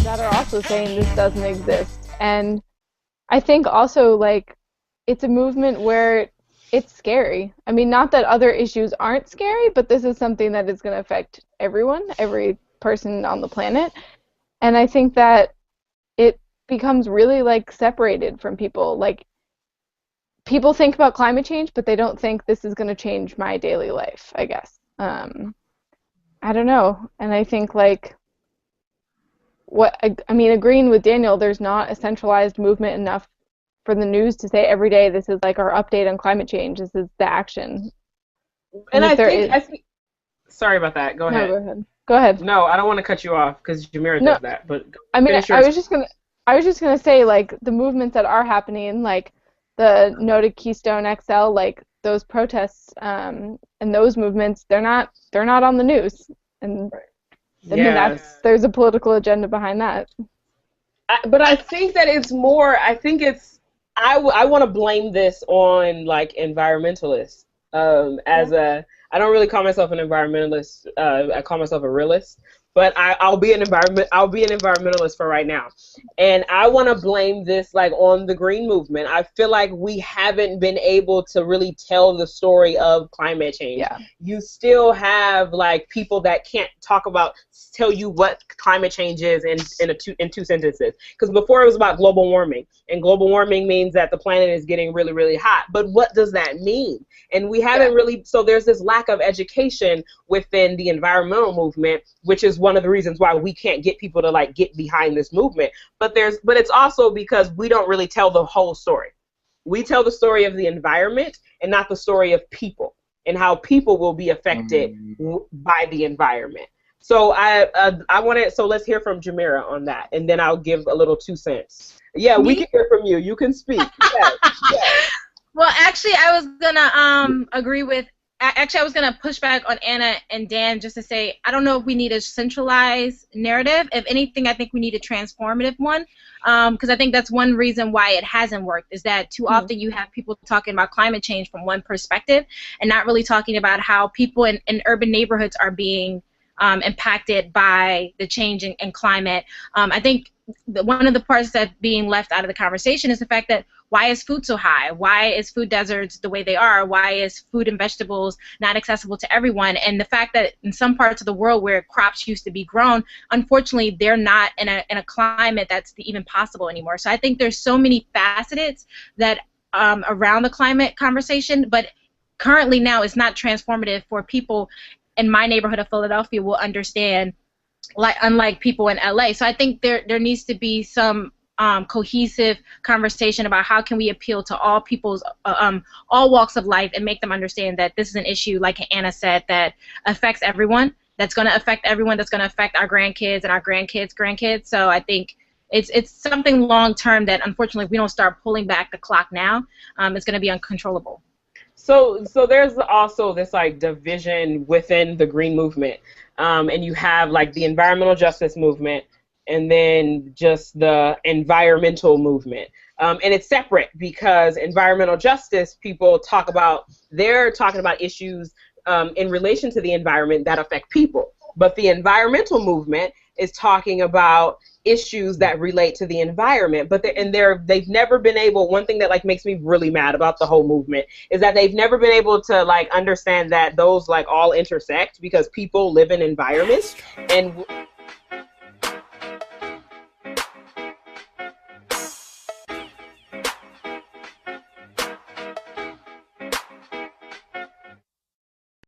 That are also saying this doesn't exist. And I think also like it's a movement where it's scary. I mean, not that other issues aren't scary, but this is something that is going to affect everyone, every person on the planet. And I think that it becomes really like separated from people. Like people think about climate change, but they don't think this is going to change my daily life, I guess. I don't know. And I think like I mean, agreeing with Daniel, there's not a centralized movement enough for the news to say every day this is like our update on climate change. This is the action. And I think, sorry about that. Go ahead. No, go ahead. Go ahead. No, I don't want to cut you off because Jamira does that. But I mean, I was just gonna say like the movements that are happening, like the No to Keystone XL, like those protests and those movements, they're not on the news, and I mean there's a political agenda behind that. But I think that it's more. I think it's. I want to blame this on like environmentalists. I don't really call myself an environmentalist. I call myself a realist. But I'll be an environmentalist for right now, and I want to blame this like on the green movement. I feel like we haven't been able to really tell the story of climate change. Yeah. You still have like people that can't tell you what climate change is in two sentences. Because before it was about global warming, and global warming means that the planet is getting really, really hot. But what does that mean? And we haven't really. So there's this lack of education within the environmental movement, which is one of the reasons why we can't get people to like get behind this movement. But it's also because we don't really tell the whole story. We tell the story of the environment and not the story of people and how people will be affected by the environment. So so let's hear from Jamira on that, and then I'll give a little 2 cents. Yeah, we can hear from you. You can speak. Yes, yes. Well, actually, I was gonna agree with. Actually, I was going to push back on Anna and Dan just to say I don't know if we need a centralized narrative. If anything, I think we need a transformative one because I think that's one reason why it hasn't worked is that too often you have people talking about climate change from one perspective and not really talking about how people in urban neighborhoods are being impacted by the change in climate. I think one of the parts that's being left out of the conversation is the fact that why is food so high? Why is food deserts the way they are? Why is food and vegetables not accessible to everyone? And the fact that in some parts of the world where crops used to be grown, unfortunately, they're not in a climate that's even possible anymore. So I think there's so many facets that around the climate conversation, but currently now it's not transformative for people in my neighborhood of Philadelphia will understand, like unlike people in LA. So I think there needs to be some cohesive conversation about how can we appeal to all people's all walks of life and make them understand that this is an issue, like Anna said, that affects everyone. That's going to affect everyone. That's going to affect our grandkids and our grandkids. So I think it's something long term that unfortunately if we don't start pulling back the clock now, it's going to be uncontrollable. So there's also this like division within the green movement, and you have like the environmental justice movement, and then just the environmental movement, and it's separate because environmental justice people they're talking about issues in relation to the environment that affect people, but the environmental movement is talking about issues that relate to the environment, but they've never been able. One thing that like makes me really mad about the whole movement is that they've never been able to like understand that those like all intersect because people live in environments, and